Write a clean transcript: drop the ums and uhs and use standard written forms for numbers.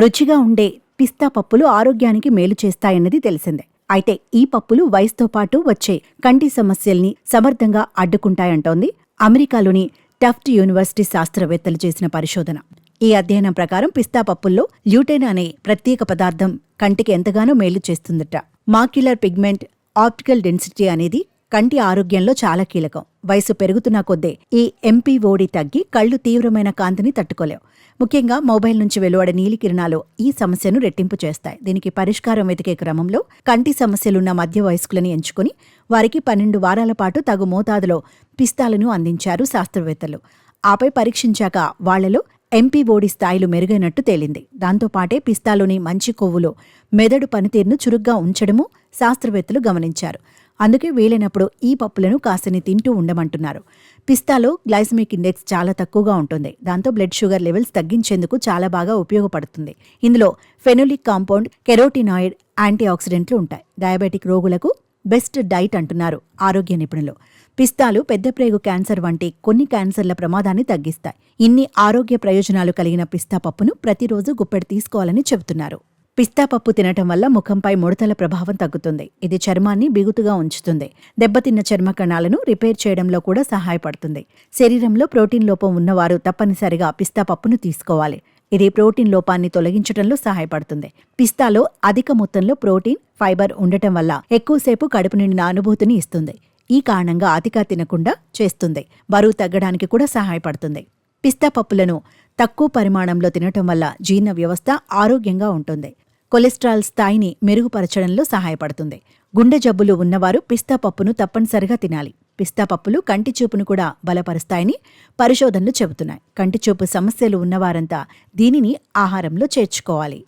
రుచిగా ఉండే పిస్తా పప్పులు ఆరోగ్యానికి మేలు చేస్తాయన్నది తెలిసిందే. అయితే ఈ పప్పులు వయసుతో పాటు వచ్చే కంటి సమస్యల్ని సమర్థంగా అడ్డుకుంటాయంటోంది అమెరికాలోని టఫ్ట్ యూనివర్సిటీ శాస్త్రవేత్తలు చేసిన పరిశోధన. ఈ అధ్యయనం ప్రకారం పిస్తా పప్పుల్లో ల్యూటెన్ అనే ప్రత్యేక పదార్థం కంటికి ఎంతగానో మేలు చేస్తుందట. మాక్యులర్ పిగ్మెంట్ ఆప్టికల్ డెన్సిటీ అనేది కంటి ఆరోగ్యంలో చాలా కీలకం. వయసు పెరుగుతున్న కొద్దే ఈ ఎంపీఓడి తగ్గి కళ్ళు తీవ్రమైన కాంతిని తట్టుకోలేవు. ముఖ్యంగా మొబైల్ నుంచి వెలువడే నీలి కిరణాలు ఈ సమస్యను రెట్టింపు చేస్తాయి. దీనికి పరిష్కారం వెతికే క్రమంలో కంటి సమస్యలున్న మధ్య వయస్కులని ఎంచుకుని వారికి 12 వారాల పాటు తగు మోతాదులో పిస్తాలను అందించారు శాస్త్రవేత్తలు. ఆపై పరీక్షించాక వాళ్లలో ఎంపీఓడి స్థాయిలు మెరుగైనట్టు తేలింది. దాంతోపాటే పిస్తాలోని మంచి కొవ్వులో మెదడు పనితీరును చురుగ్గా ఉంచడమూ శాస్త్రవేత్తలు గమనించారు. అందుకే వీలైనప్పుడు ఈ పప్పులను కాసిని తింటూ ఉండమంటున్నారు. పిస్తాలో గ్లైసెమిక్ ఇండెక్స్ చాలా తక్కువగా ఉంటుంది. దాంతో బ్లడ్ షుగర్ లెవెల్స్ తగ్గించేందుకు చాలా బాగా ఉపయోగపడుతుంది. ఇందులో ఫెనోలిక్ కాంపౌండ్, కెరోటినాయిడ్, యాంటీ ఆక్సిడెంట్లు ఉంటాయి. డయాబెటిక్ రోగులకు బెస్ట్ డైట్ అంటున్నారు ఆరోగ్య నిపుణులు. పిస్తాలు పెద్ద ప్రేగు క్యాన్సర్ వంటి కొన్ని క్యాన్సర్ల ప్రమాదాన్ని తగ్గిస్తాయి. ఇన్ని ఆరోగ్య ప్రయోజనాలు కలిగిన పిస్తా పప్పును ప్రతిరోజు గుప్పెడు తీసుకోవాలని చెబుతున్నారు. పిస్తా పప్పు తినటం వల్ల ముఖంపై ముడతల ప్రభావం తగ్గుతుంది. ఇది చర్మాన్ని బిగుతుగా ఉంచుతుంది. దెబ్బతిన్న చర్మ కణాలను రిపేర్ చేయడంలో కూడా సహాయపడుతుంది. శరీరంలో ప్రోటీన్ లోపం ఉన్నవారు తప్పనిసరిగా పిస్తా పప్పును తీసుకోవాలి. ఇది ప్రోటీన్ లోపాన్ని తొలగించడంలో సహాయపడుతుంది. పిస్తాలో అధిక మొత్తంలో ప్రోటీన్, ఫైబర్ ఉండటం వల్ల ఎక్కువసేపు కడుపు నిండిన అనుభూతిని ఇస్తుంది. ఈ కారణంగా అతిగా తినకుండా చేస్తుంది. బరువు తగ్గడానికి కూడా సహాయపడుతుంది. పిస్తా పప్పులను తక్కువ పరిమాణంలో తినటం వల్ల జీర్ణ వ్యవస్థ ఆరోగ్యంగా ఉంటుంది. కొలెస్ట్రాల్ స్థాయిని మెరుగుపరచడంలో సహాయపడుతుంది. గుండె జబ్బులు ఉన్నవారు పిస్తా పప్పును తప్పనిసరిగా తినాలి. పిస్తా పప్పులు కంటి చూపును కూడా బలపరుస్తాయని పరిశోధనలు చెబుతున్నాయి. కంటి చూపు సమస్యలు ఉన్నవారంతా దీనిని ఆహారంలో చేర్చుకోవాలి.